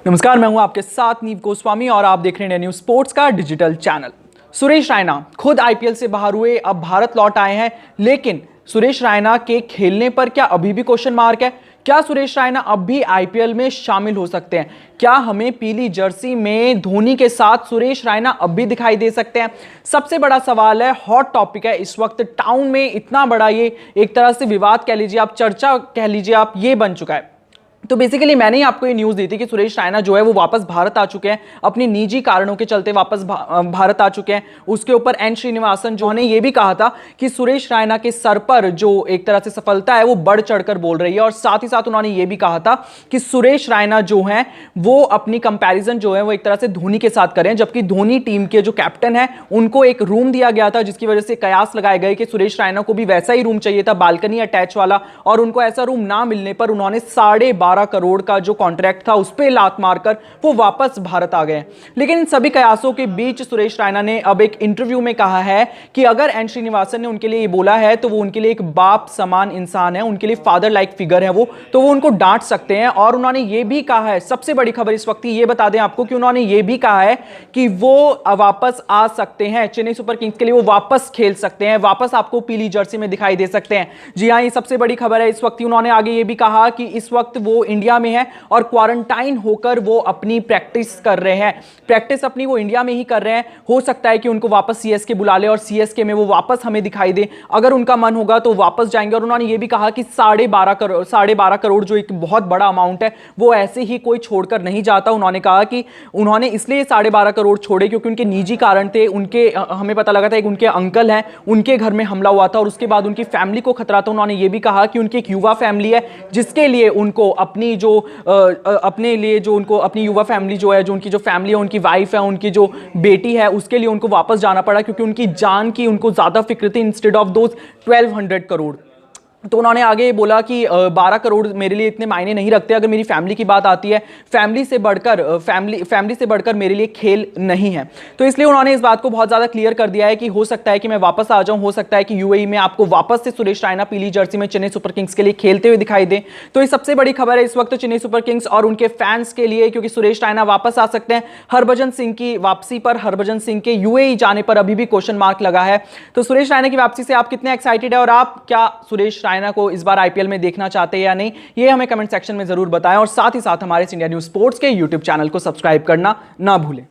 नमस्कार, मैं हूं आपके साथ नीव गोस्वामी और आप देख रहे हैं न्यूज स्पोर्ट्स का डिजिटल चैनल। सुरेश रैना खुद आईपीएल से बाहर हुए, अब भारत लौट आए हैं, लेकिन सुरेश रैना के खेलने पर क्या अभी भी क्वेश्चन मार्क है? क्या सुरेश रैना अब भी आईपीएल में शामिल हो सकते हैं? क्या हमें पीली जर्सी में धोनी के साथ सुरेश रैना अब भी दिखाई दे सकते हैं? सबसे बड़ा सवाल है, हॉट टॉपिक है इस वक्त टाउन में। इतना बड़ा ये एक तरह से विवाद कह लीजिए आप, चर्चा कह लीजिए आप, ये बन चुका है। तो बेसिकली मैंने ही आपको ये न्यूज़ दी थी कि सुरेश रैना जो है वो वापस भारत आ चुके हैं, अपनी निजी कारणों के चलते वापस भारत आ चुके हैं। उसके ऊपर एन श्रीनिवासन जो ने ये भी कहा था कि सुरेश रैना के सर पर जो एक तरह से सफलता है वो बढ़ चढ़कर बोल रही है, और साथ ही साथ उन्होंने ये भी कहा था कि सुरेश रैना जो है वो अपनी कंपैरिजन जो है वो एक तरह से धोनी के साथ करें, जबकि धोनी टीम के जो कैप्टन है उनको एक रूम दिया गया था, जिसकी वजह से कयास लगाए गए कि सुरेश रैना को भी वैसा ही रूम चाहिए था, बालकनी अटैच वाला, और उनको ऐसा रूम ना मिलने पर उन्होंने 12.5 करोड़ का जो कॉन्ट्रैक्ट था उस पे लात मारकर वो वापस भारत आ गए। लेकिन इन सभी कयासों के बीच सुरेश रैना ने अब एक इंटरव्यू में कहा है कि अगर एन श्रीनिवासन ने उनके लिए ये बोला है तो वो उनके लिए एक बाप समान इंसान है, उनके लिए फादर लाइक फिगर है वो, तो वो उनको डांट सकते हैं। और उन्होंने ये भी कहा है, सबसे बड़ी खबर इस वक्त ये बता दें आपको कि उन्होंने ये भी कहा है कि वो वापस आ सकते हैं चेन्नई सुपर किंग्स के लिए, वो वापस खेल सकते हैं, वापस आपको पीली जर्सी में दिखाई दे सकते हैं। जी हाँ, ये सबसे बड़ी खबर है इस वक्त। उन्होंने आगे ये भी कहा कि इस वक्त वो इंडिया में है और क्वारंटाइन होकर वो अपनी प्रैक्टिस कर रहे हैं, प्रैक्टिस अपनी वो इंडिया में ही कर रहे हैं। हो सकता है कि उनको वापस सीएसके बुला ले और सीएसके में वो वापस हमें दिखाई दे, अगर उनका मन होगा तो वापस जाएंगे। और उन्होंने ये भी कहा कि 12.5 करोड़ जो एक बहुत बड़ा अमाउंट है वो ऐसे ही कोई छोड़कर नहीं जाता। उन्होंने कहा कि उन्होंने इसलिए 12.5 करोड़ छोड़े क्योंकि उनके निजी कारण थे, उनके हमें पता लगा था एक उनके अंकल हैं, उनके घर में हमला हुआ था और उसके बाद उनकी फैमिली को खतरा था। उन्होंने ये भी कहा कि उनकी एक युवा फैमिली है जिसके लिए उनको अपनी जो अपने लिए जो उनको अपनी युवा फैमिली जो है, जो उनकी जो फैमिली है, उनकी वाइफ है, उनकी जो बेटी है, उसके लिए उनको वापस जाना पड़ा क्योंकि उनकी जान की उनको ज्यादा फिक्र थी इंस्टेड ऑफ दोज 1200 करोड़। तो उन्होंने आगे बोला कि 12 करोड़ मेरे लिए इतने मायने नहीं रखते, अगर मेरी फैमिली की बात आती है, फैमिली से बढ़कर मेरे लिए खेल नहीं है। तो इसलिए उन्होंने इस बात को बहुत ज़्यादा क्लियर कर दिया है कि हो सकता है कि मैं वापस आ जाऊं, हो सकता है कि यूएई में आपको वापस से सुरेश रैना पीली जर्सी में चेन्नई सुपर किंग्स के लिए खेलते हुए दिखाई दे। तो ये सबसे बड़ी खबर है इस वक्त चेन्नई सुपर किंग्स और उनके फैंस के लिए, क्योंकि सुरेश रैना वापस आ सकते हैं। हरभजन सिंह की वापसी पर, हरभजन सिंह के यूएई जाने पर अभी भी क्वेश्चन मार्क लगा है। तो सुरेश रैना की वापसी से आप कितने एक्साइटेड है और आप क्या सुरेश रैना को इस बार आईपीएल में देखना चाहते हैं या नहीं, ये हमें कमेंट सेक्शन में जरूर बताएं। और साथ ही साथ हमारे इंडिया न्यूज स्पोर्ट्स के यूट्यूब चैनल को सब्सक्राइब करना ना भूलें।